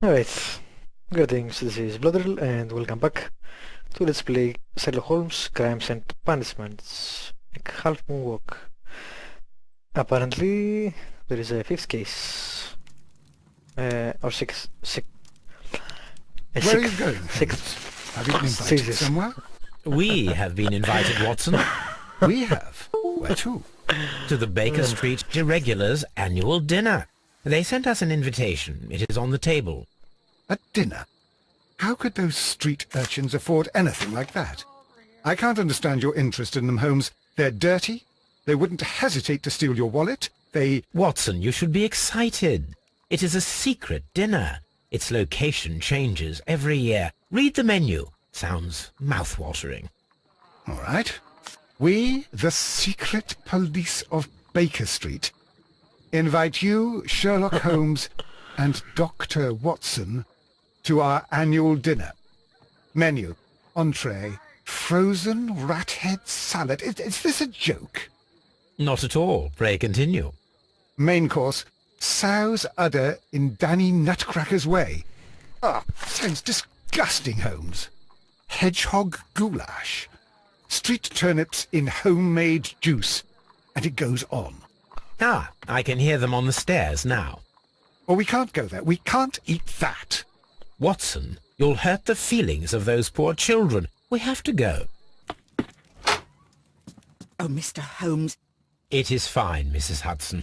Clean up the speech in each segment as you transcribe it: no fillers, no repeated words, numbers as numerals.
Alright, greetings, this is Bloodrill and welcome back to Let's Play Sherlock Holmes Crimes and Punishments, like Half Moon Walk. Apparently there is a fifth case, or Where are you going? sixth. Have you been invited somewhere? We have been invited, Watson, We have. Where to? to the Baker Street Irregulars' annual dinner. They sent us an invitation. It is on the table. A dinner? How could those street urchins afford anything like that? I can't understand your interest in them, Holmes. They're dirty. They wouldn't hesitate to steal your wallet. Watson, you should be excited. It is a secret dinner. Its location changes every year. Read the menu. Sounds mouth-watering. All right. We, the secret police of Baker Street, invite you, Sherlock Holmes, and Dr. Watson to our annual dinner. Menu, entree, frozen rat head salad. Is this a joke? Not at all. Pray continue. Main course, sow's udder in Danny Nutcracker's way. Sounds disgusting, Holmes. Hedgehog goulash. Street turnips in homemade juice. And it goes on. I can hear them on the stairs now. Oh, we can't go there. We can't eat that. Watson, you'll hurt the feelings of those poor children. We have to go. Oh, Mr. Holmes. It is fine, Mrs. Hudson.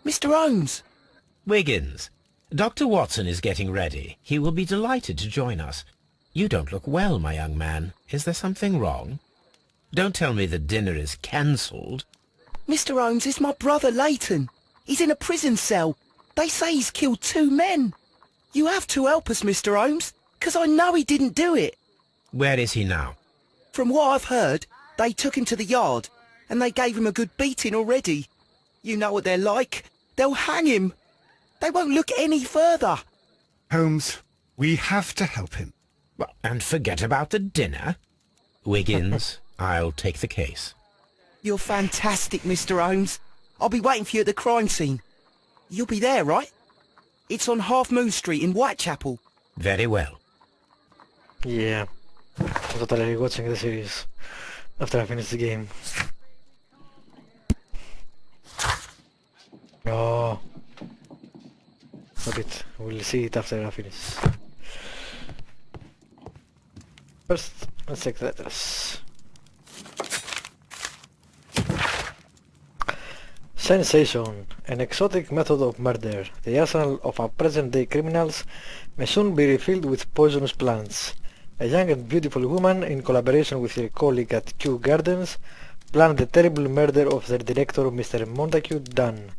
Mr. Holmes! Wiggins, Dr. Watson is getting ready. He will be delighted to join us. You don't look well, my young man. Is there something wrong? Don't tell me the dinner is cancelled. Mr. Holmes is my brother Leighton. He's in a prison cell. They say he's killed 2 men. You have to help us, Mr. Holmes, 'cause I know he didn't do it. Where is he now? From what I've heard, they took him to the yard, and they gave him a good beating already. You know what they're like. They'll hang him. They won't look any further. Holmes, we have to help him. Well, and forget about the dinner? Wiggins, I'll take the case. You're fantastic, Mr. Holmes. I'll be waiting for you at the crime scene. You'll be there, right? It's on Half Moon Street in Whitechapel. Very well. Yeah, I'm totally watching the series after I finish the game. Oh, stop it. We'll see it after I finish. First, let's check the letters. Sensation. An exotic method of murder. The arsenal of our present-day criminals may soon be refilled with poisonous plants. A young and beautiful woman, in collaboration with her colleague at Kew Gardens, planned the terrible murder of their director, Mr. Montague Dunn.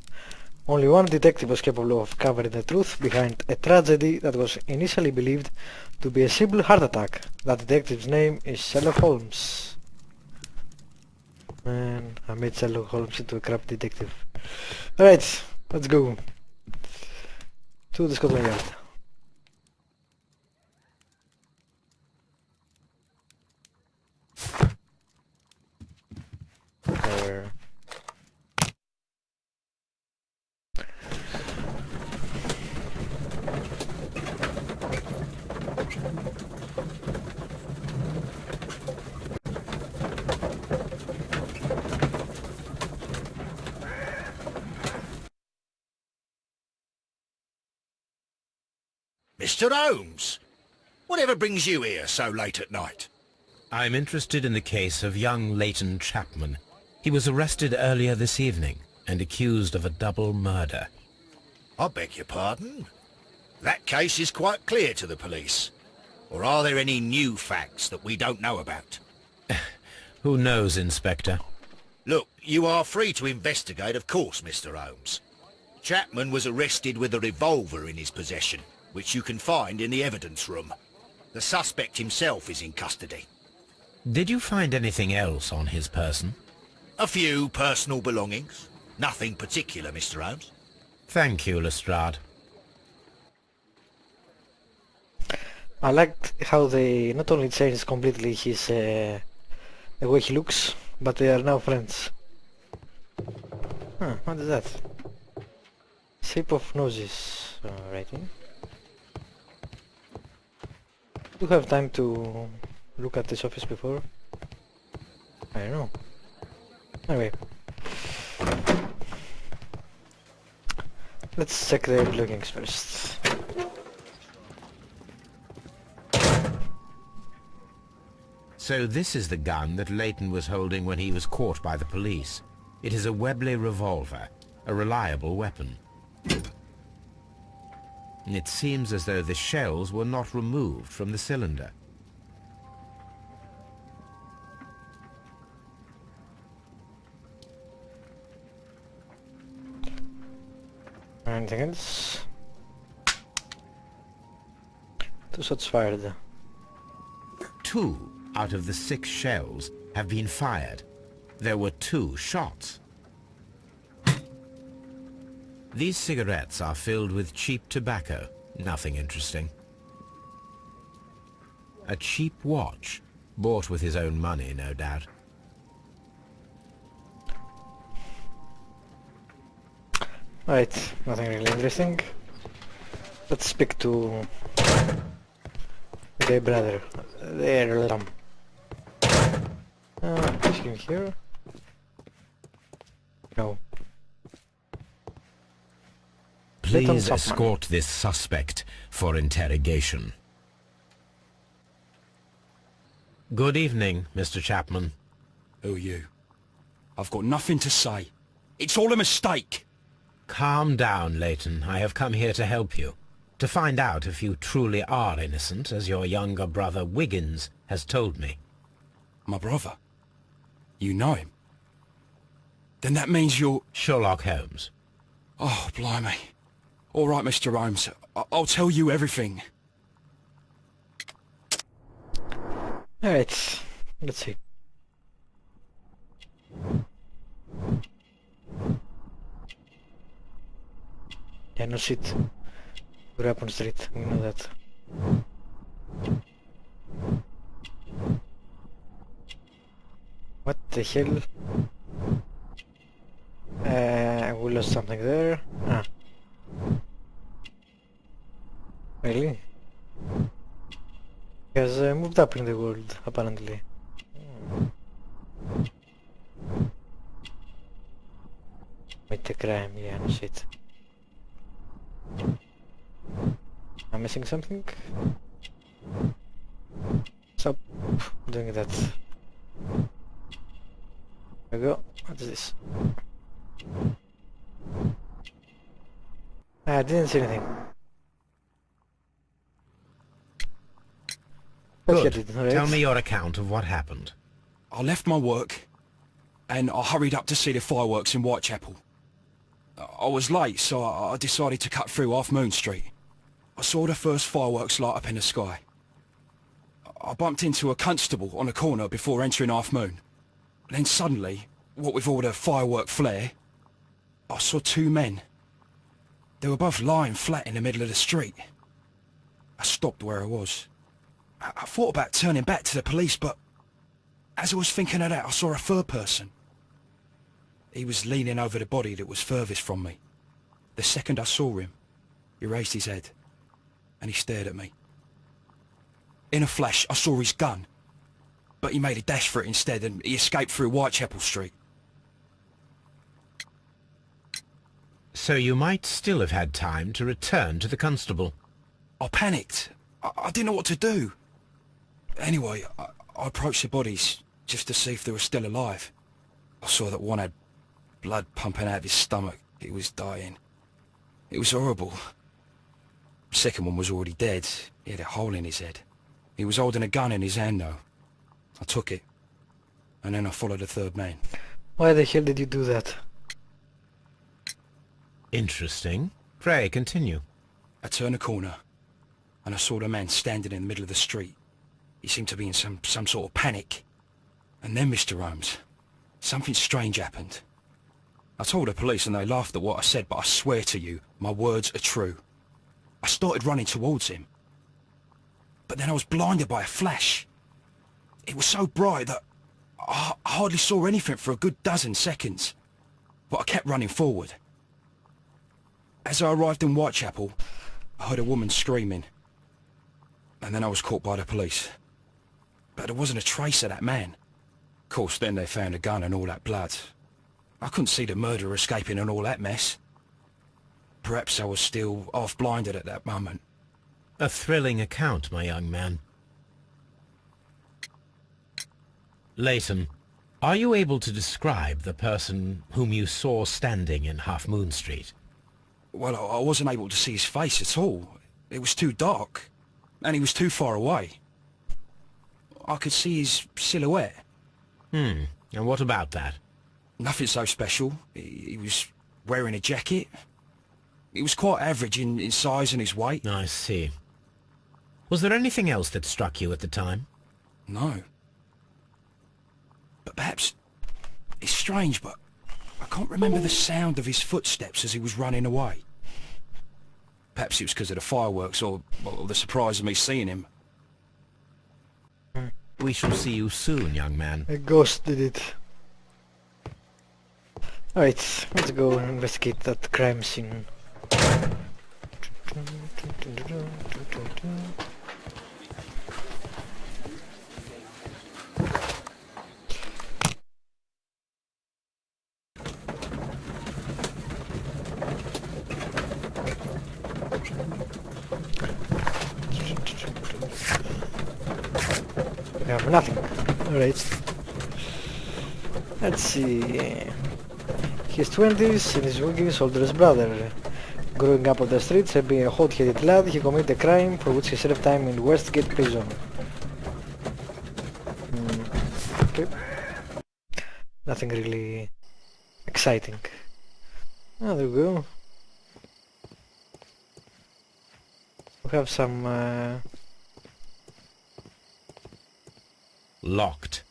Only one detective was capable of covering the truth behind a tragedy that was initially believed to be a simple heart attack. That detective's name is Sherlock Holmes. Man, I made Sherlock Holmes into a crap detective. Alright, let's go to the Scotland Yard. There. Mr. Holmes, whatever brings you here so late at night? I'm interested in the case of young Leighton Chapman. He was arrested earlier this evening and accused of a double murder. I beg your pardon? That case is quite clear to the police. Or are there any new facts that we don't know about? Who knows, Inspector? Look, you are free to investigate, of course, Mr. Holmes. Chapman was arrested with a revolver in his possession, which you can find in the evidence room. The suspect himself is in custody. Did you find anything else on his person? A few personal belongings. Nothing particular, Mr. Holmes. Thank you, Lestrade. I liked how they not only changed completely his the way he looks, but they are now friends. Huh, what is that? Shape of noses. Alrighty. Do you have time to look at this office before? I don't know. Anyway. Let's check the belongings first. So this is the gun that Leighton was holding when he was caught by the police. It is a Webley revolver, a reliable weapon. It seems as though the shells were not removed from the cylinder. Anything else? 2 shots fired. 2 out of the 6 shells have been fired. There were 2 shots. These cigarettes are filled with cheap tobacco. Nothing interesting. A cheap watch, bought with his own money, no doubt. Right, nothing really interesting. Let's speak to the brother. There, is he here? No. Please Chapman. escort this suspect for interrogation. Good evening, Mr. Chapman. Who are you? I've got nothing to say. It's all a mistake. Calm down, Leighton. I have come here to help you. To find out if you truly are innocent, as your younger brother Wiggins has told me. My brother? You know him? Then that means you're... Sherlock Holmes. Oh, blimey. All right, Mr. Holmes. I'll tell you everything. Alright, let's see. Yeah, no shit. We're up on the street, we know that. What the hell? We lost something there. Ah. Really? He has moved up in the world, apparently. With the crime, yeah, no shit. I'm missing something? Stop doing that. There we go. What is this? I didn't see anything. Let's Good. get it, alright? Tell me your account of what happened. I left my work, and I hurried up to see the fireworks in Whitechapel. I was late, so I decided to cut through Half Moon Street. I saw the first fireworks light up in the sky. I bumped into a constable on a corner before entering Half Moon. Then suddenly, what with all the firework flare, I saw 2 men. They were both lying flat in the middle of the street. I stopped where I was. I thought about turning back to the police, but as I was thinking of that, I saw a third person. He was leaning over the body that was furthest from me. The second I saw him, he raised his head, and he stared at me. In a flash, I saw his gun, but he made a dash for it instead, and he escaped through Whitechapel Street. So you might still have had time to return to the constable. I panicked. I didn't know what to do. Anyway, I approached the bodies just to see if they were still alive. I saw that one had blood pumping out of his stomach. He was dying. It was horrible. The second one was already dead. He had a hole in his head. He was holding a gun in his hand though. I took it, and then I followed the third man. Why the hell did you do that? Interesting. Pray, continue. I turned a corner, and I saw the man standing in the middle of the street. He seemed to be in some sort of panic. And then, Mr. Holmes, something strange happened. I told the police and they laughed at what I said, but I swear to you, my words are true. I started running towards him. But then I was blinded by a flash. It was so bright that I hardly saw anything for a good dozen seconds. But I kept running forward. As I arrived in Whitechapel, I heard a woman screaming. and then I was caught by the police. But there wasn't a trace of that man. Of course, then they found a gun and all that blood. I couldn't see the murderer escaping and all that mess. Perhaps I was still half-blinded at that moment. A thrilling account, my young man. Layton, are you able to describe the person whom you saw standing in Half Moon Street? Well, I wasn't able to see his face at all. It was too dark, and he was too far away. I could see his silhouette. And what about that? Nothing so special. He was wearing a jacket. He was quite average in size and his weight. I see. Was there anything else that struck you at the time? No. But perhaps... It's strange, but I can't remember the sound of his footsteps as he was running away. Perhaps it was because of the fireworks or the surprise of me seeing him. We shall see you soon, young man. A ghost did it. Alright, let's go and investigate that crime scene. We have nothing. Alright. Let's see. His 20s and is working his older brother. Growing up on the streets and being a hot-headed lad, he committed a crime for which he served time in Westgate prison. Okay. Nothing really exciting. Ah, there we go. We have some Locked.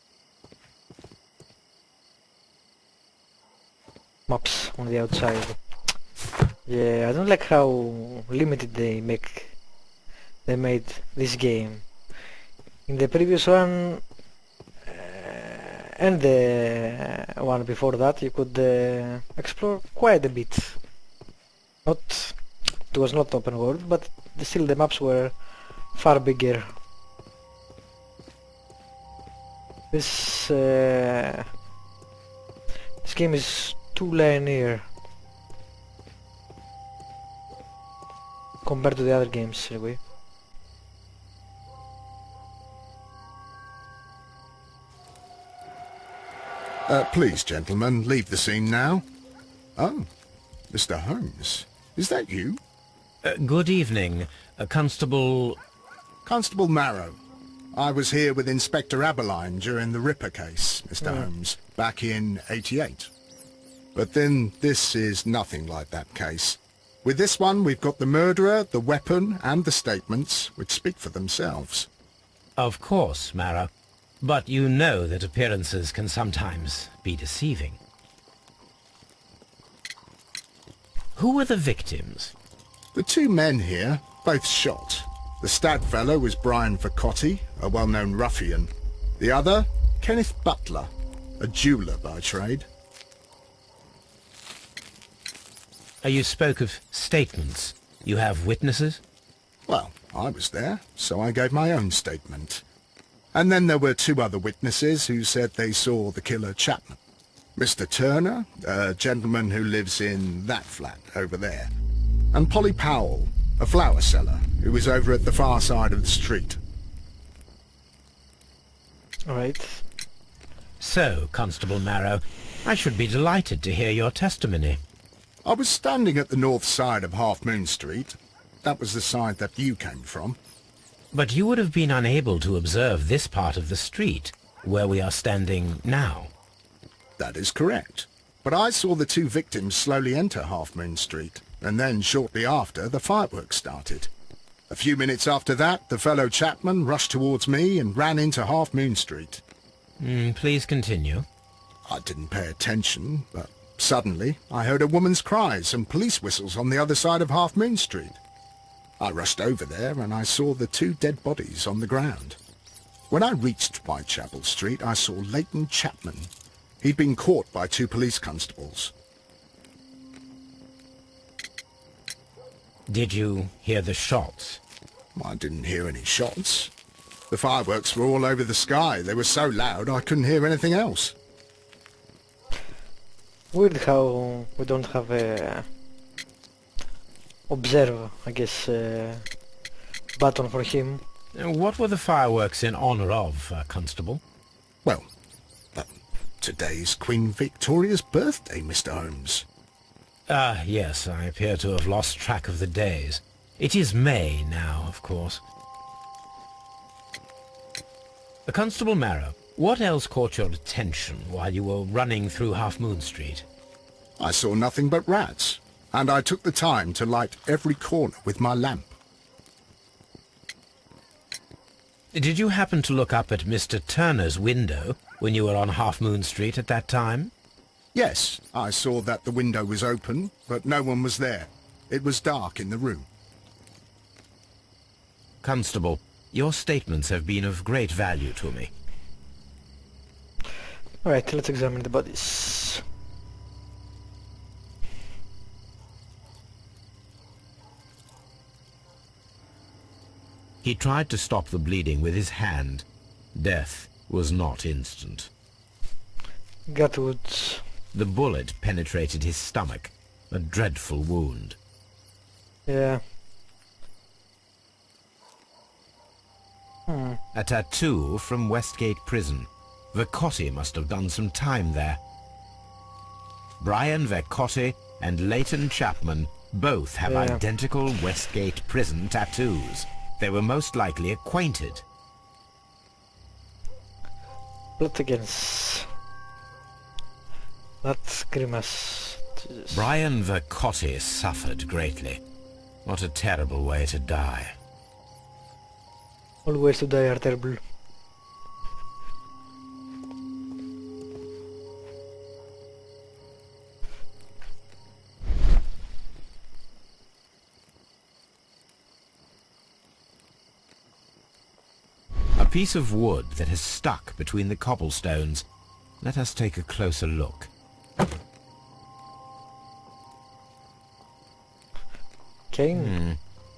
maps on the outside. Yeah, I don't like how limited they made this game. In the previous one and the one before that, you could explore quite a bit. It was not open world, but still the maps were far bigger. This game is too linear compared to the other games, anyway. Please, gentlemen, leave the scene now. Oh, Mr. Holmes. Is that you? Good evening, Constable... Constable Marrow. I was here with Inspector Aberline during the Ripper case, Mr. Holmes, back in '88. But then this is nothing like that case. With this one, we've got the murderer, the weapon, and the statements, which speak for themselves. Of course, Mara. But you know that appearances can sometimes be deceiving. Who were the victims? The two men here, both shot. The stab fellow was Brian Vercotti, a well-known ruffian. The other, Kenneth Butler, a jeweller by trade. You spoke of statements. You have witnesses? Well, I was there, so I gave my own statement. And then there were two other witnesses who said they saw the killer Chapman. Mr. Turner, a gentleman who lives in that flat over there. And Polly Powell, a flower seller, who was over at the far side of the street. Alright. So, Constable Marrow, I should be delighted to hear your testimony. I was standing at the north side of Half Moon Street. That was the side that you came from. But you would have been unable to observe this part of the street, where we are standing now. That is correct. But I saw the two victims slowly enter Half Moon Street, and then shortly after, the fireworks started. A few minutes after that, the fellow Chapman rushed towards me and ran into Half Moon Street. Please continue. I didn't pay attention, but suddenly I heard a woman's cries and police whistles on the other side of Half Moon Street. I rushed over there and I saw the two dead bodies on the ground. When I reached Whitechapel Street, I saw Leighton Chapman. He'd been caught by two police constables. Did you hear the shots? I didn't hear any shots. The fireworks were all over the sky. They were so loud I couldn't hear anything else. Weird how we don't have a observe, I guess, button for him. What were the fireworks in honour of, Constable? Well, today's Queen Victoria's birthday, Mr. Holmes. Ah, yes, I appear to have lost track of the days. It is May now, of course. Constable Marrow, what else caught your attention while you were running through Half Moon Street? I saw nothing but rats, and I took the time to light every corner with my lamp. Did you happen to look up at Mr. Turner's window when you were on Half Moon Street at that time? Yes, I saw that the window was open, but no one was there. It was dark in the room. Constable, your statements have been of great value to me. Alright, let's examine the bodies. He tried to stop the bleeding with his hand. Death was not instant. Gut wounds. The bullet penetrated his stomach, a dreadful wound. Yeah. A tattoo from Westgate Prison. Vercotti must have done some time there. Brian Vercotti and Leighton Chapman both have Yeah. identical Westgate Prison tattoos. They were most likely acquainted. Blood against... That's grimace. Jesus. Brian Vercotti suffered greatly. What a terrible way to die. All ways to die are terrible. A piece of wood that has stuck between the cobblestones. Let us take a closer look. Okay.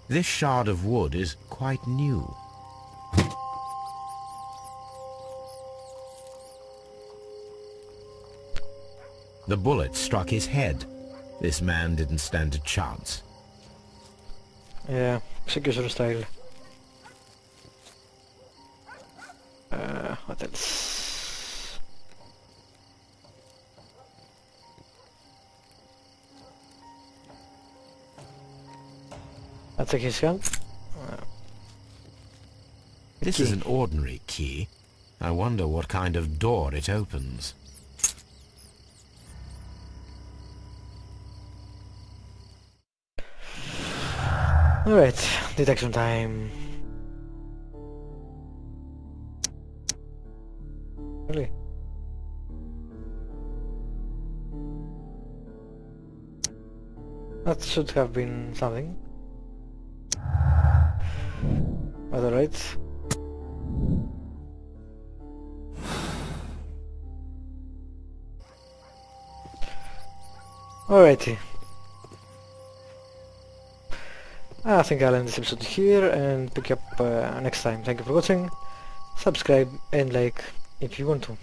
This shard of wood is quite new. The bullet struck his head. This man didn't stand a chance. Yeah, execution style. What else? I'll take his gun. This is an ordinary key. I wonder what kind of door it opens. Alright, detection time. Really? That should have been something. But alright. Alrighty. I think I'll end this episode here and pick up next time. Thank you for watching. Subscribe and like if you want to.